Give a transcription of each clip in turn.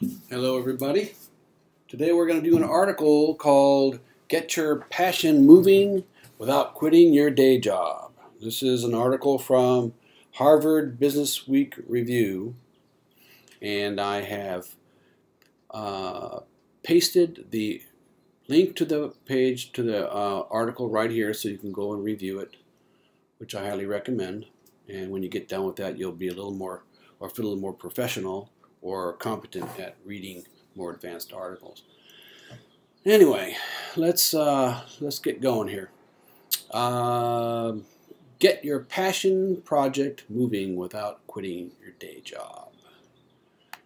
Hello everybody. Today we're going to do an article called Get Your Passion Moving Without Quitting Your Day Job. This is an article from Harvard Business Week Review, and I have pasted the link to the page to the article right here so you can go and review it, which I highly recommend. And when you get done with that, you'll be a little more or feel a little more professional or competent at reading more advanced articles. Anyway, let's get going here. Get your passion project moving without quitting your day job.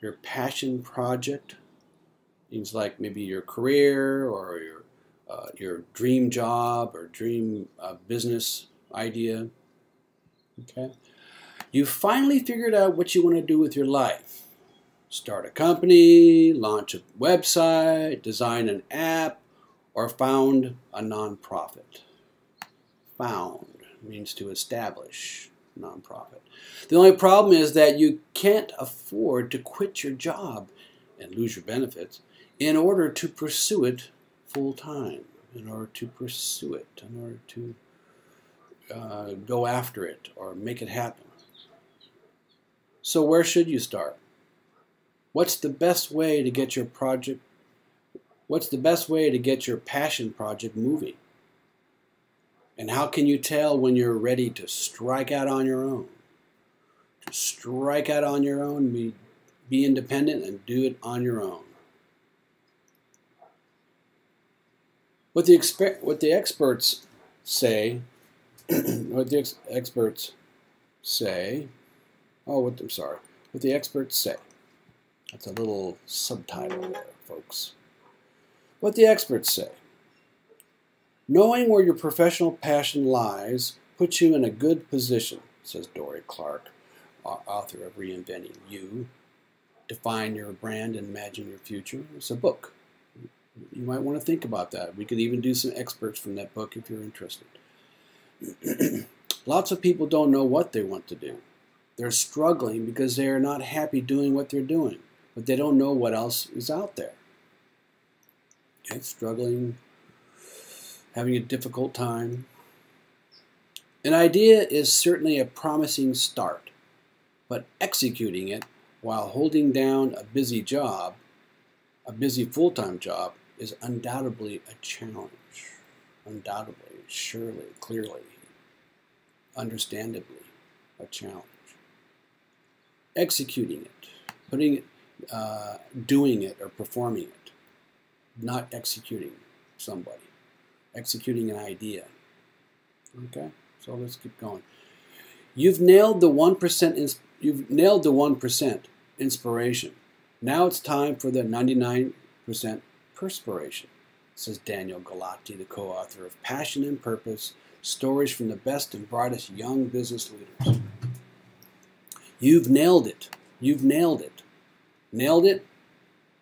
Your passion project means like maybe your career or your dream job or dream business idea. Okay, you finally figured out what you want to do with your life. Start a company, launch a website, design an app, or found a nonprofit. Found means to establish a nonprofit. The only problem is that you can't afford to quit your job and lose your benefits in order to pursue it full time, in order to go after it or make it happen. So where should you start? What's the best way to get your project? What's the best way to get your passion project moving? And how can you tell when you're ready to strike out on your own? To strike out on your own, be independent and do it on your own. What the experts say, what the experts say. What the experts say. That's a little subtitle there, folks. What the experts say. Knowing where your professional passion lies puts you in a good position, says Dorie Clark, author of Reinventing You. Define your brand and imagine your future. It's a book. You might want to think about that. We could even do some excerpts from that book if you're interested. Lots of people don't know what they want to do. They're struggling because they are not happy doing what they're doing, but they don't know what else is out there. Okay, struggling, having a difficult time. An idea is certainly a promising start, but executing it while holding down a busy job, a busy full-time job, is undoubtedly a challenge. Undoubtedly, surely, clearly, understandably, a challenge. Executing it, putting it, doing it or performing it, not executing somebody, executing an idea. Okay, so let's keep going. You've nailed the 1%. You've nailed the 1% inspiration. Now it's time for the 99% perspiration, says Daniel Galati, the co-author of Passion and Purpose: Stories from the Best and Brightest Young Business Leaders. You've nailed it. You've nailed it. Nailed it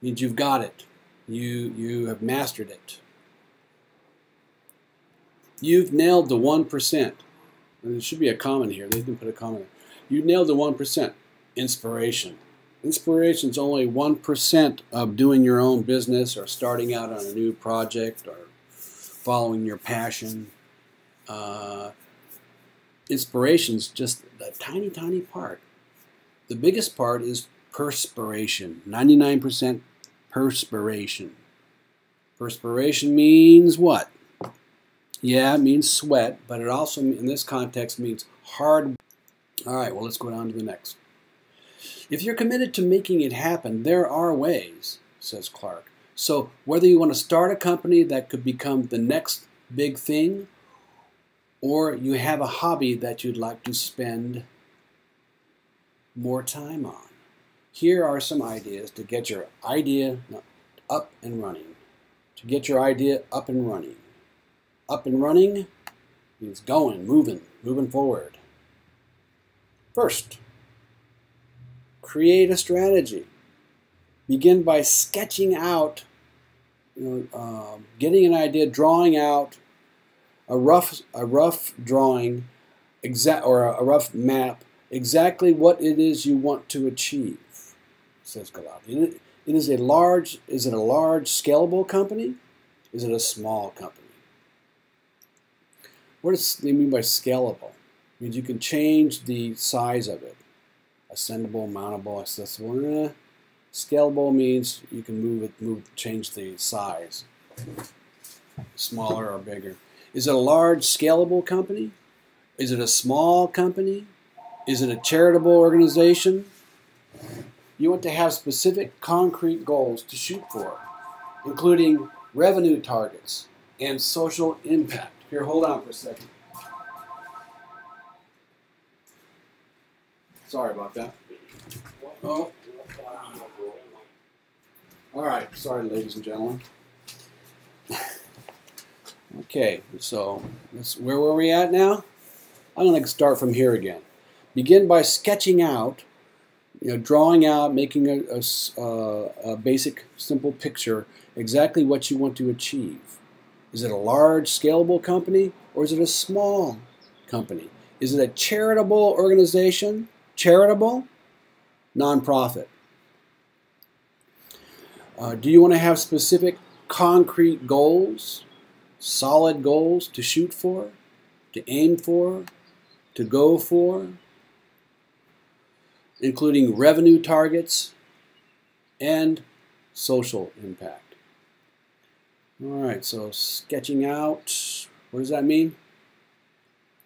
means you've got it. You have mastered it. You've nailed the 1%. And there should be a comment here. They can put a comment. You nailed the 1%. Inspiration. Inspiration is only 1% of doing your own business or starting out on a new project or following your passion. Inspiration is just a tiny, tiny part. The biggest part is perspiration. 99% perspiration. Perspiration means what? Yeah, it means sweat, but it also, in this context, means hard. All right, well, let's go down to the next. If you're committed to making it happen, there are ways, says Clark. So whether you want to start a company that could become the next big thing, or you have a hobby that you'd like to spend more time on, here are some ideas to get your idea up and running. To get your idea up and running. Up and running means going, moving forward. First, create a strategy. Begin by sketching out, getting an idea, drawing out a rough drawing, or a rough map, exactly what it is you want to achieve, says Galati. Is it a large scalable company? Is it a small company? What does they mean by scalable? It means you can change the size of it. Ascendable, mountable, accessible. Scalable means you can change the size, smaller or bigger. Is it a large scalable company? Is it a small company? Is it a charitable organization? You want to have specific concrete goals to shoot for, including revenue targets and social impact. Here, hold on for a second. Sorry about that. Oh. All right. Sorry, ladies and gentlemen. Okay, so where were we at now? I'm going to start from here again. Begin by sketching out, drawing out, making a basic, simple picture, exactly what you want to achieve. Is it a large, scalable company, or is it a small company? Is it a charitable organization? Charitable? Nonprofit. Do you want to have specific, concrete goals, solid goals to shoot for, to aim for, to go for, including revenue targets and social impact? All right, so sketching out, what does that mean?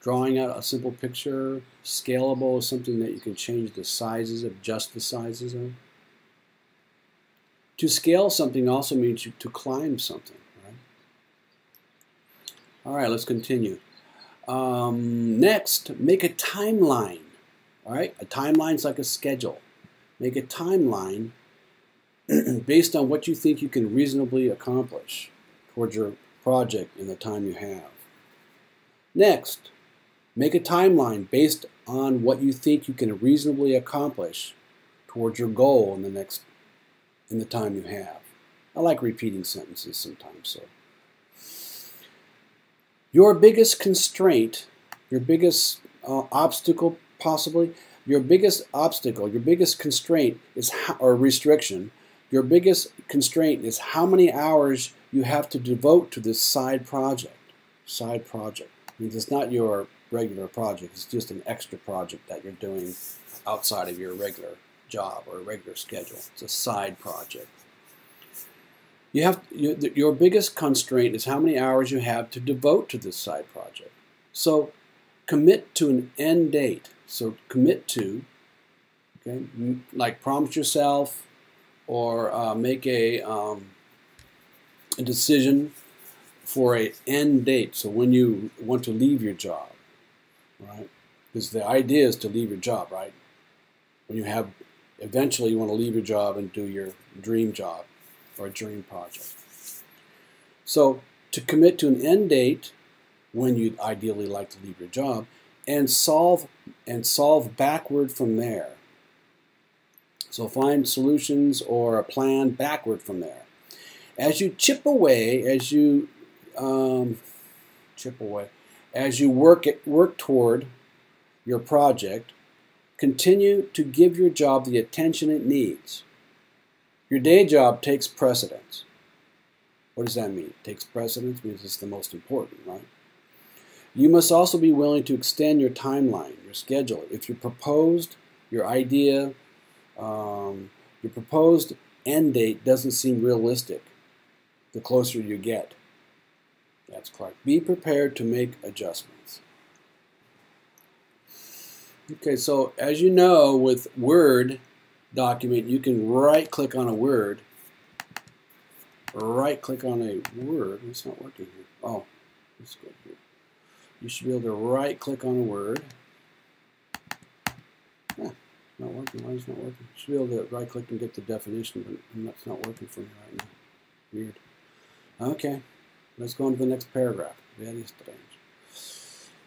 Drawing out a simple picture. Scalable is something that you can change the sizes, adjust the sizes of. To scale something also means to climb something, right? All right, let's continue. Next, make a timeline. All right, a timeline is like a schedule. Make a timeline based on what you think you can reasonably accomplish towards your project in the time you have. Next, make a timeline based on what you think you can reasonably accomplish towards your goal in the time you have. I like repeating sentences sometimes. So, your biggest constraint, your biggest obstacle, possibly, your biggest obstacle, your biggest constraint is or restriction. Your biggest constraint is how many hours you have to devote to this side project. Side project means it's not your regular project. It's just an extra project that you're doing outside of your regular job or regular schedule. It's a side project. Your biggest constraint is how many hours you have to devote to this side project. So commit to an end date. So commit to, okay, like promise yourself or make a decision for an end date. So when you want to leave your job, right? Because the idea is to leave your job, right? When you have, eventually you want to leave your job and do your dream job or a dream project. So to commit to an end date when you'd ideally like to leave your job and solve backward from there. So find solutions or a plan backward from there. As you chip away, as you work toward your project, continue to give your job the attention it needs. Your day job takes precedence. What does that mean? It takes precedence means it's the most important, right? You must also be willing to extend your timeline, your schedule. If your proposed end date doesn't seem realistic, the closer you get. That's correct. Be prepared to make adjustments. Okay, so as you know, with Word document, you can right-click on a word. Right-click on a word. It's not working here. Oh, let's go here. You should be able to right-click on a word. Yeah, not working. Why is it not working? You should be able to right-click and get the definition, but that's not working for me right now. Weird. Okay, let's go on to the next paragraph. Very strange.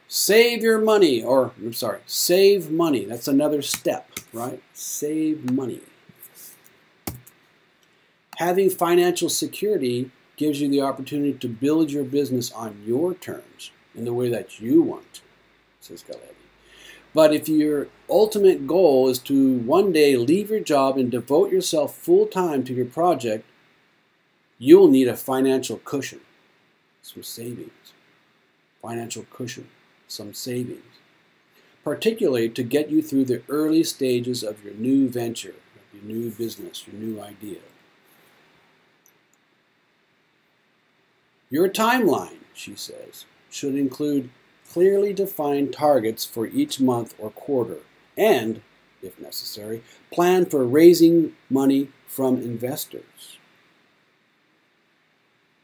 Save your money, or I'm sorry, save money. That's another step, right? Save money. Having financial security gives you the opportunity to build your business on your terms in the way that you want, says Galetti. But if your ultimate goal is to one day leave your job and devote yourself full time to your project, you will need a financial cushion, some savings, financial cushion, some savings, particularly to get you through the early stages of your new venture, your new business, your new idea. Your timeline, she says, should include clearly defined targets for each month or quarter and, if necessary, plan for raising money from investors.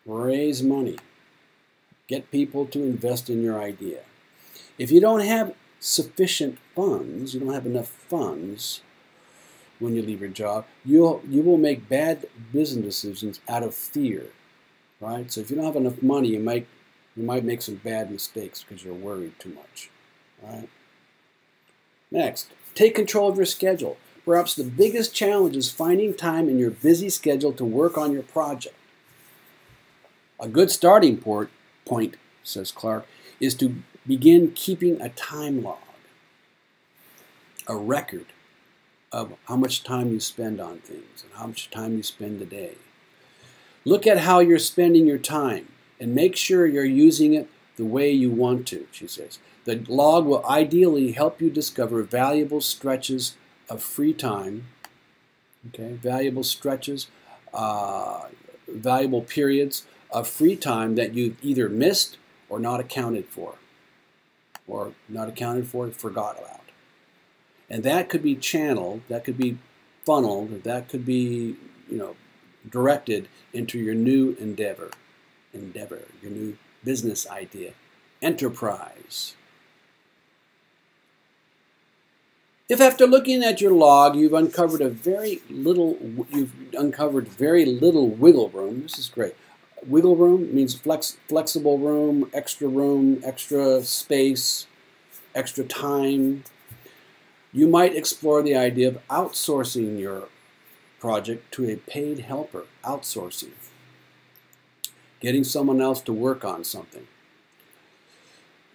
Raise money. Get people to invest in your idea. If you don't have sufficient funds, you don't have enough funds when you leave your job, you will make bad business decisions out of fear, right? So if you don't have enough money, you might make some bad mistakes because you're worried too much, right? Next, take control of your schedule. Perhaps the biggest challenge is finding time in your busy schedule to work on your project. A good starting point, says Clark, is to begin keeping a time log, a record of how much time you spend on things and how much time you spend a day. Look at how you're spending your time and make sure you're using it the way you want to, she says. The log will ideally help you discover valuable stretches of free time, okay, valuable stretches, valuable periods of free time that you've either missed or not accounted for, forgot about. And that could be channeled, that could be funneled, that could be, directed into your new endeavor, your new business idea, enterprise. If after looking at your log you've uncovered very little wiggle room, this is great. Wiggle room means flexible room, extra space, extra time. You might explore the idea of outsourcing your project to a paid helper, outsourcing. Getting someone else to work on something,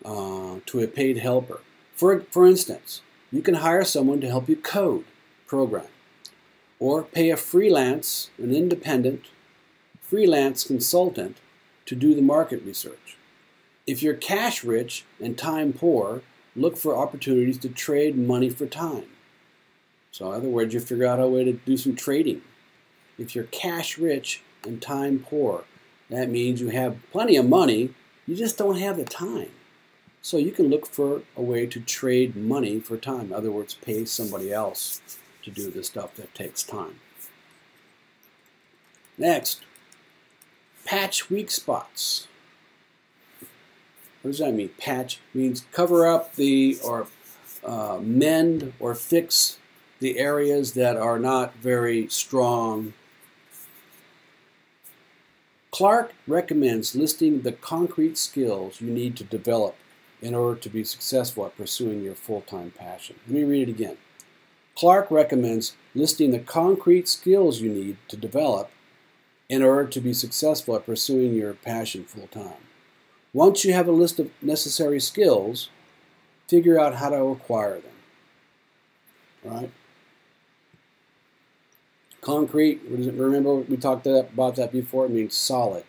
to a paid helper. For instance, you can hire someone to help you code, program, or pay an independent freelance consultant to do the market research. If you're cash rich and time poor, look for opportunities to trade money for time. So in other words, you figure out a way to do some trading. If you're cash rich and time poor, that means you have plenty of money, you just don't have the time. So you can look for a way to trade money for time. In other words, pay somebody else to do the stuff that takes time. Next, patch weak spots. What does that mean? Patch means cover up or mend or fix the areas that are not very strong. Clark recommends listing the concrete skills you need to develop in order to be successful at pursuing your full-time passion. Let me read it again. Clark recommends listing the concrete skills you need to develop in order to be successful at pursuing your passion full-time. Once you have a list of necessary skills, figure out how to acquire them. Right? Concrete, what does it, remember we talked about that before? It means solid.